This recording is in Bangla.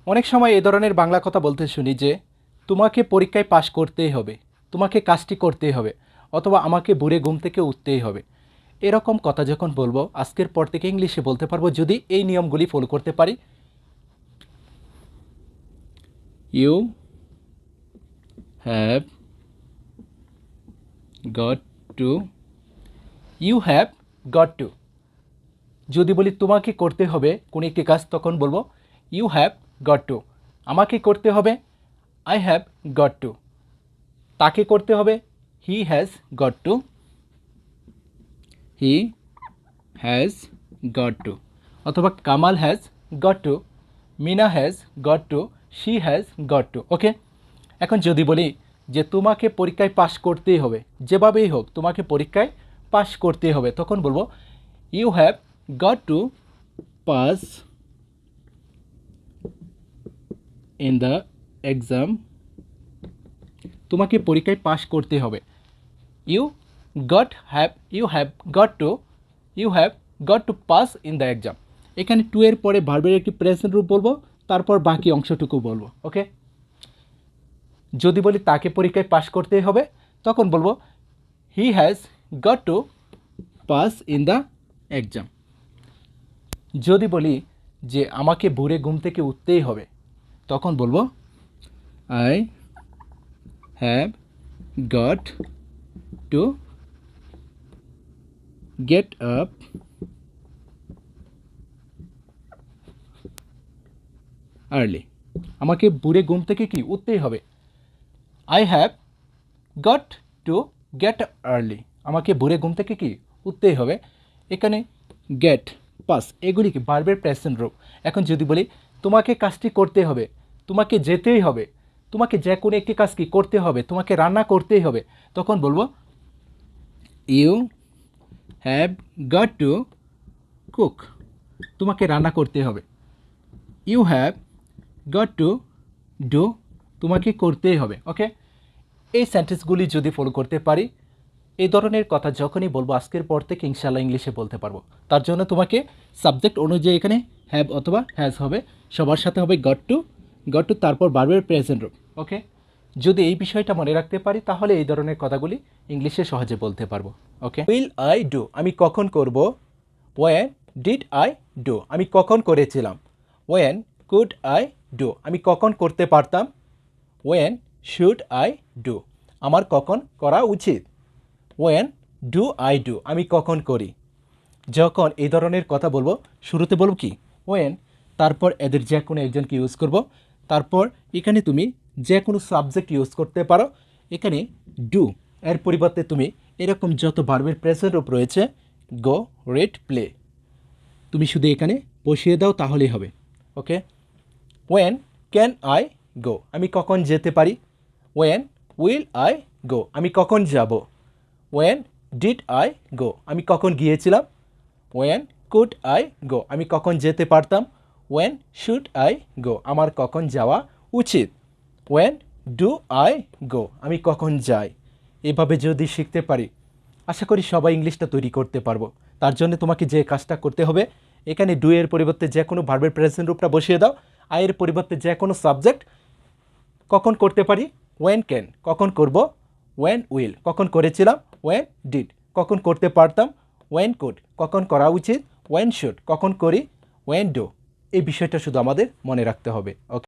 অনেক সময় এই ধরনের বাংলা কথা বলতে শুনি যে তোমাকে পরীক্ষায় পাশ করতেই হবে, তোমাকে কাজটি করতেই হবে, অথবা আমাকে ভোরে ঘুম থেকে উঠতেই হবে। এরকম কথা যখন বলবো আজকের পর থেকে ইংলিশে বলতে পারবো যদি এই নিয়মগুলি ফলো করতে পারি। You have got to, you have got to. যদি বলি তোমাকে করতে হবে কোনো একটি কাজ, তখন বলবো ইউ হ্যাভ গট টু। আমাকে করতে হবে আই হ্যাভ গট টু। তাকে করতে হবে he has got to, he has got to. অথবা Kamal has got to, Mina has got to, she has got to. Okay, এখন যদি বলি যে তোমাকে পরীক্ষায় পাশ করতেই হবে, যেভাবেই হোক তোমাকে পরীক্ষায় পাশ করতেই হবে, তখন বলবো you have got to pass in the exam. তোমাকে পরীক্ষায় পাশ করতে হবে। You have got to pass in the exam. এখানে টু এর পরে ভার্বের একটি প্রেজেন্ট রূপ বলবো, তারপর বাকি অংশটুকু বলবো। ওকে, যদি বলি তাকে পরীক্ষায় পাশ করতে হবে, তখন বলবো হি has got to pass in the exam. যদি বলি যে আমাকে ভোরে ঘুম থেকে উঠতেই হবে, তখন বলবো I have got to get up early. আমাকে ভোরে ঘুম থেকে কি উঠতেই হবে। I have got to get early. আমাকে ভোরে ঘুম থেকে কি উঠতেই হবে। এখানে গেট, পাস এগুলি কি ভার্বের প্রেজেন্ট রূপ। এখন যদি বলি তোমাকে কাজটি করতে হবে, তোমাকে যেতেই হবে, তোমাকে যে কোনো একটি কাজ কি করতে হবে, তোমাকে রান্না করতেই হবে, তখন বলবো you have got to cook. তোমাকে রান্না করতে হবে। You have got to do, তোমাকে করতেই হবে। ওকে, এই সেন্টেন্সগুলি যদি ফলো করতে পারি, এই ধরনের কথা যখনই বলবো আজকের পর থেকে ইনশাআল্লাহ ইংলিশে বলতে পারবো। তার জন্য তোমাকে সাবজেক্ট অনুযায়ী এখানে হ্যাভ অথবা হ্যাজ হবে, সবার সাথে হবে গট টু তারপর ভার্বের প্রেজেন্ট রূপ। ওকে, যদি এই বিষয়টা মনে রাখতে পারি তাহলে এই ধরনের কথাগুলি ইংলিশে সহজে বলতে পারবো। ওকে, উইল আই ডু, আমি কখন করব। ওয়েন ডিড আই ডু, আমি কখন করেছিলাম। ওয়েন কুড আই ডু, আমি কখন করতে পারতাম। ওয়েন শুড আই ডু, আমার কখন করা উচিত। ওয়েন ডু আই ডু, আমি কখন করি। যখন এই ধরনের কথা বলবো শুরুতে বলবো কি ওয়েন, তারপর এদের যে কোনো একজনকে ইউজ করব। তারপর এখানে তুমি যে কোনো সাবজেক্ট ইউজ করতে পারো। এখানে ডু এর পরিবর্তে তুমি এরকম যত ভার্বের প্রেজেন্ট রূপ রয়েছে, গো, রিড, প্লে, তুমি শুধু এখানে বসিয়ে দাও তাহলেই হবে। ওকে, ওয়েন ক্যান আই গো, আমি কখন যেতে পারি। ওয়েন উইল আই গো, আমি কখন যাব। ওয়েন ডিড আই গো, আমি কখন গিয়েছিলাম। ওয়েন কুড আই গো, আমি কখন যেতে পারতাম। ওয়েন শুড আই গো, আমার কখন যাওয়া উচিত। ওয়েন ডু আই গো, আমি কখন যাই। এভাবে যদি শিখতে পারি, আশা করি সবাই ইংলিশটা তৈরি করতে পারবো। তার জন্য তোমাকে যে কাজটা করতে হবে, এখানে ডু এর পরিবর্তে যে কোনো ভার্বের প্রেজেন্ট রূপটা বসিয়ে দাও। আয়ের পরিবর্তে যে কোনো সাবজেক্ট। কখন করতে পারি, ওয়েন ক্যান, কখন করব। ওয়েন উইল, কখন করেছিলাম। ওয়েন ডিড, কখন করতে পারতাম। ওয়েন কুড, কখন করা উচিত। ওয়েন শুড, কখন করি। ওয়েন ডু, এই বিষয়টা শুধু আমাদের মনে রাখতে হবে। ওকে।